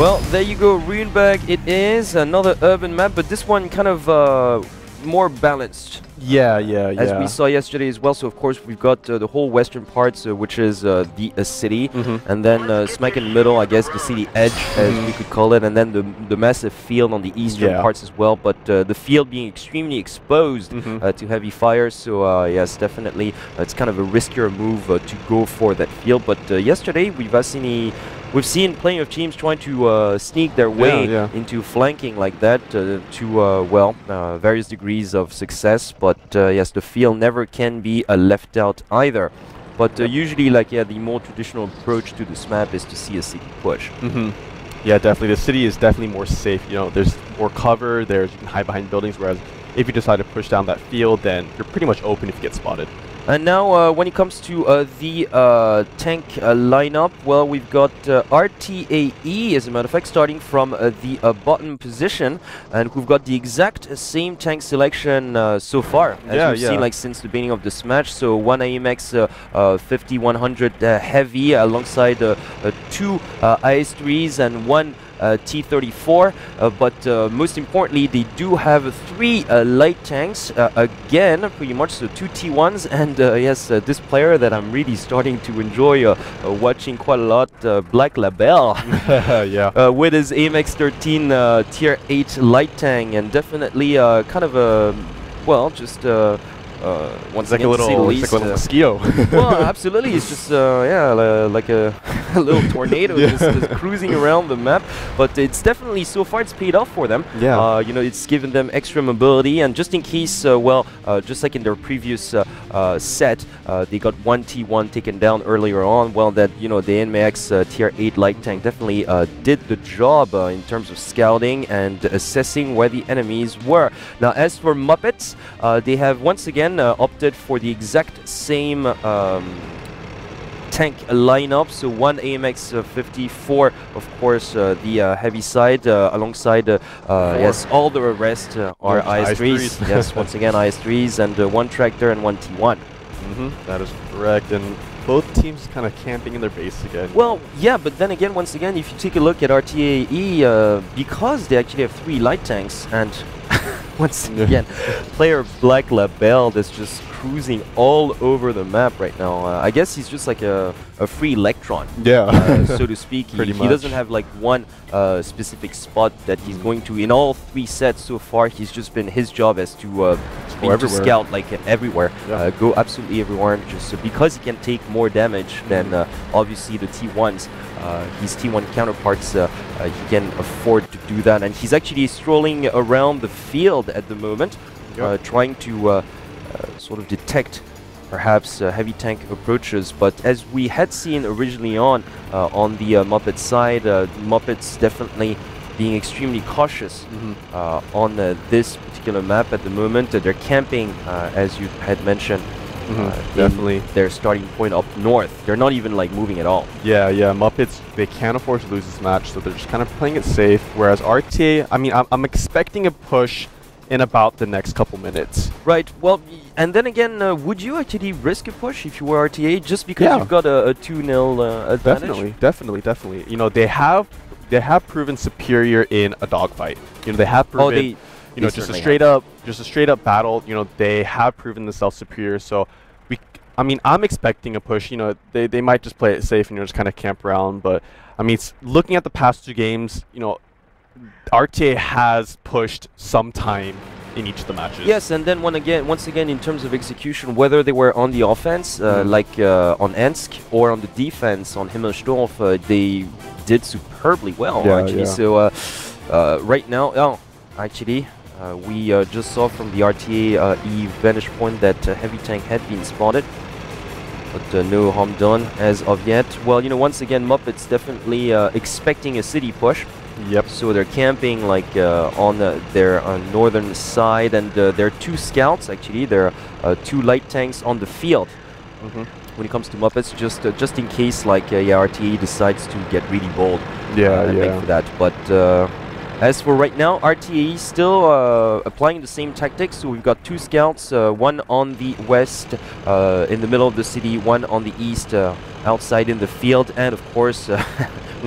Well, there you go, Runeberg. It is another urban map, but this one kind of more balanced. Yeah. As we saw yesterday as well. So of course we've got the whole western parts, which is the city, and then smack in the middle, I guess, the city edge, as we could call it, and then the massive field on the eastern parts as well. But the field being extremely exposed to heavy fire. So yes, definitely, it's kind of a riskier move to go for that field. But yesterday we've seen plenty of teams trying to sneak their way into flanking like that to various degrees of success. But yes, the field never can be left out either. But usually, the more traditional approach to this map is to see a city push. Yeah, definitely. The city is definitely more safe. You know, there's more cover. You can hide behind buildings. Whereas if you decide to push down that field, then you're pretty much open if you get spotted. And now, when it comes to the tank lineup, well, we've got RTA-E, as a matter of fact, starting from the bottom position, and we've got the exact same tank selection so far, as we've seen since the beginning of this match. So one AMX 5100 heavy, alongside two IS-3s and one T-34, but most importantly, they do have three light tanks, again, pretty much, so two T1s, and yes, this player that I'm really starting to enjoy watching quite a lot, Black Label, with his AMX 13 Tier 8 light tank, and definitely kind of a, well, just once again, like a little mosquito. Well, absolutely. It's just like a little tornado just cruising around the map. But it's definitely, so far, it's paid off for them. Yeah. You know, it's given them extra mobility, and just in case, just like in their previous set, they got one T1 taken down earlier on. Well, that, you know, the NMAX Tier 8 light tank definitely did the job in terms of scouting and assessing where the enemies were. Now, as for MUFFETS, they have once again opted for the exact same tank lineup. So one AMX 54, of course, the heavy side, alongside yes, all the rest are IS-3s. Yes, once again IS-3s, and one tractor and one T1. That is correct. And both teams kind of camping in their base again. Well, yeah, but then again, once again, if you take a look at RTA-E, because they actually have three light tanks, and once again, player Black Label that's just cruising all over the map right now. I guess he's just like a free electron, so to speak. He doesn't have like one specific spot that he's going to. In all three sets so far, he's just been, his job as to scout like everywhere, go absolutely everywhere, just because he can take more damage than obviously the T1s. His T1 counterparts, he can afford to do that, and he's actually strolling around the field at the moment, trying to sort of detect perhaps heavy tank approaches. But as we had seen originally on the MUFFETS side, MUFFETS definitely being extremely cautious on this particular map at the moment. They're camping, as you had mentioned, definitely their starting point up north. They're not even like moving at all. Yeah, MUFFETS, they can't afford to lose this match, so they're just kind of playing it safe. Whereas RTA, I mean, I'm expecting a push in about the next couple minutes. Right. Well, and then again, would you actually risk a push if you were RTA, just because you've got a 2-0 advantage? Definitely. You know, they have proven superior in a dogfight. You know, they have proven. You know, just a straight up battle. You know, they have proven themselves superior. So, I mean, I'm expecting a push. You know, they might just play it safe and just kind of camp around. But I mean, looking at the past two games, you know, RTA has pushed sometime in each of the matches. Yes, and then once again, in terms of execution, whether they were on the offense, like on Ensk, or on the defense on Himmelsdorf, they did superbly well, actually. So right now, actually, we just saw from the RTA-E vantage point that heavy tank had been spotted, but no harm done as of yet. Well, you know, once again, MUFFETS definitely expecting a city push. So they're camping like on their northern side, and there are two scouts actually. There are two light tanks on the field. When it comes to MUFFETS, just in case like RTA decides to get really bold, and make for that. But As for right now, RTA-E still applying the same tactics. So we've got 2 scouts, one on the west in the middle of the city, one on the east outside in the field, and of course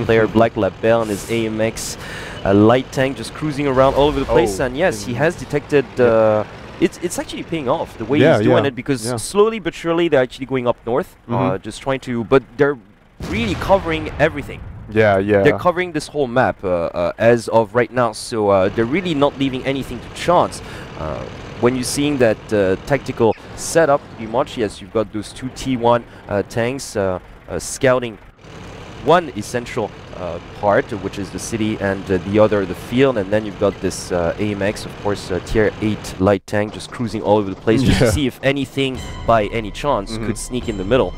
player Black Label and his AMX light tank just cruising around all over the place. And yes, he has detected it's actually paying off the way he's doing it, because slowly but surely they're actually going up north, just trying to, but they're really covering everything. They're covering this whole map as of right now, so they're really not leaving anything to chance. When you're seeing that tactical setup, pretty much, yes, you've got those 2 T1 tanks scouting one essential part, which is the city, and the other the field, and then you've got this AMX, of course, tier 8 light tank just cruising all over the place just to see if anything by any chance could sneak in the middle.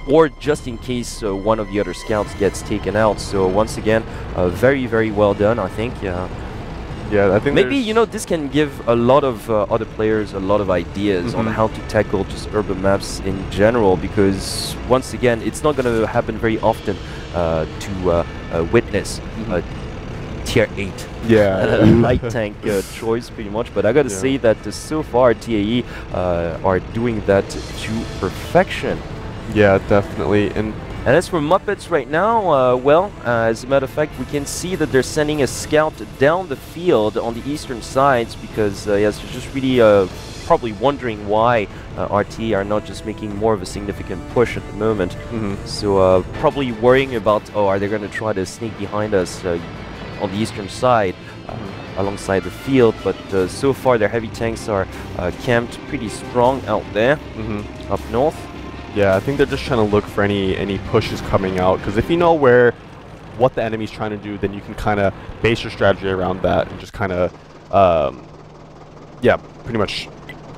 Or just in case one of the other scouts gets taken out. So once again, very, very well done, I think. I think maybe, you know, this can give a lot of other players a lot of ideas on how to tackle just urban maps in general, because once again, it's not going to happen very often to witness tier 8 light tank choice, pretty much. But I gotta say that so far RTA-E are doing that to perfection. Definitely. And as for Muppets right now, well, as a matter of fact, we can see that they're sending a scout down the field on the eastern sides, because yes, they're just really probably wondering why RTA are not just making more of a significant push at the moment. So probably worrying about, oh, are they going to try to sneak behind us on the eastern side alongside the field? But so far their heavy tanks are camped pretty strong out there up north. I think they're just trying to look for any pushes coming out, because if you know what the enemy's trying to do, then you can kind of base your strategy around that and just kind of pretty much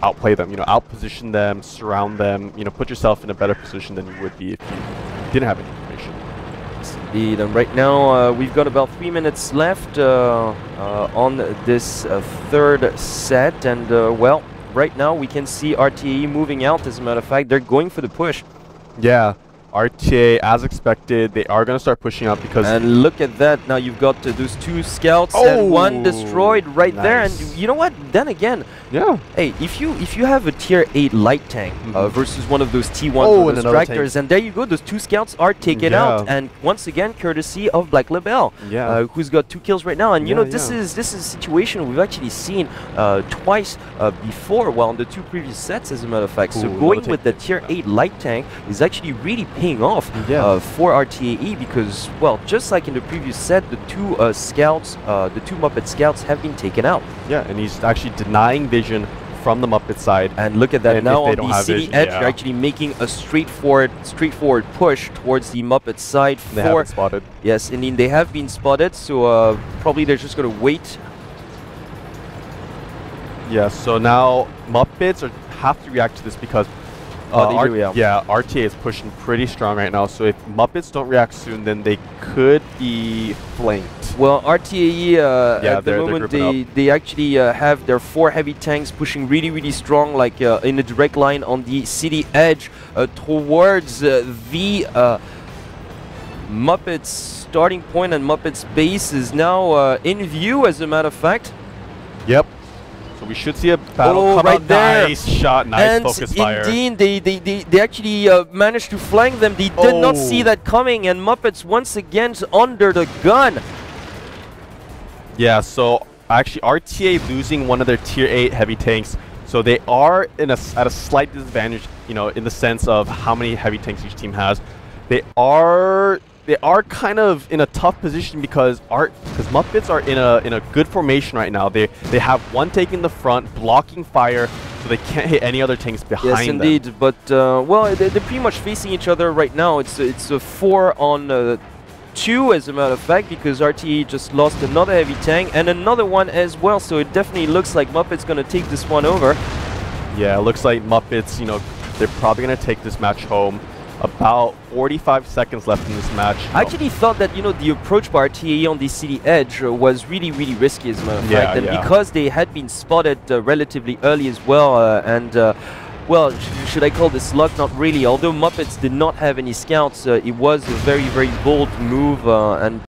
outplay them, you know, outposition them, surround them, you know, put yourself in a better position than you would be if you didn't have any information. Indeed, and right now we've got about 3 minutes left on this third set, and well, right now we can see RTA moving out. As a matter of fact, they're going for the push. RTA, as expected, they are going to start pushing up, because... And look at that, now you've got those 2 scouts and 1 destroyed right there. And you know what, then again, hey, if you have a tier 8 light tank versus one of those T1 distractors, and there you go, those 2 scouts are taken out. And once again, courtesy of Black Label, who's got 2 kills right now. And you know, this is a situation we've actually seen twice before, well, in the 2 previous sets, as a matter of fact. So going with the tier 8 light tank is actually really paying off for RTA-E, because, well, just like in the previous set, the 2 scouts, the 2 Muppet scouts have been taken out. And he's actually denying vision from the Muppet side. And look at that, now on the city edge, they're actually making a straightforward push towards the Muppet side. They have been spotted. Yes, indeed, they have been spotted, so probably they're just going to wait. So now Muppets have to react to this, because RTA is pushing pretty strong right now, so if Muppets don't react soon, then they could be flanked. Well, RTA-E at the moment, they actually have their 4 heavy tanks pushing really, really strong, like in a direct line on the city edge towards the Muppets starting point, and Muppets base is now in view, as a matter of fact. So we should see a battle come right out. there. Nice shot, nice focus fire. Indeed, they actually managed to flank them. They did not see that coming, and Muppets once again under the gun. So actually RTA losing one of their tier 8 heavy tanks, so they are at a slight disadvantage, you know, in the sense of how many heavy tanks each team has. They are kind of in a tough position, because Muppets are in a good formation right now. They have 1 taking the front, blocking fire, so they can't hit any other tanks behind them. Yes, indeed. But well, they're pretty much facing each other right now. It's a 4 on 2, as a matter of fact, because RTA just lost another heavy tank and another one as well. So it definitely looks like Muppets gonna take this one over. It looks like Muppets, you know, they're probably gonna take this match home. About 45 seconds left in this match. I actually thought that, you know, the approach by RTA on the city edge was really, really risky, as a matter of fact. And because they had been spotted relatively early as well, and well, should I call this luck? Not really. Although Muppets did not have any scouts, it was a very, very bold move, and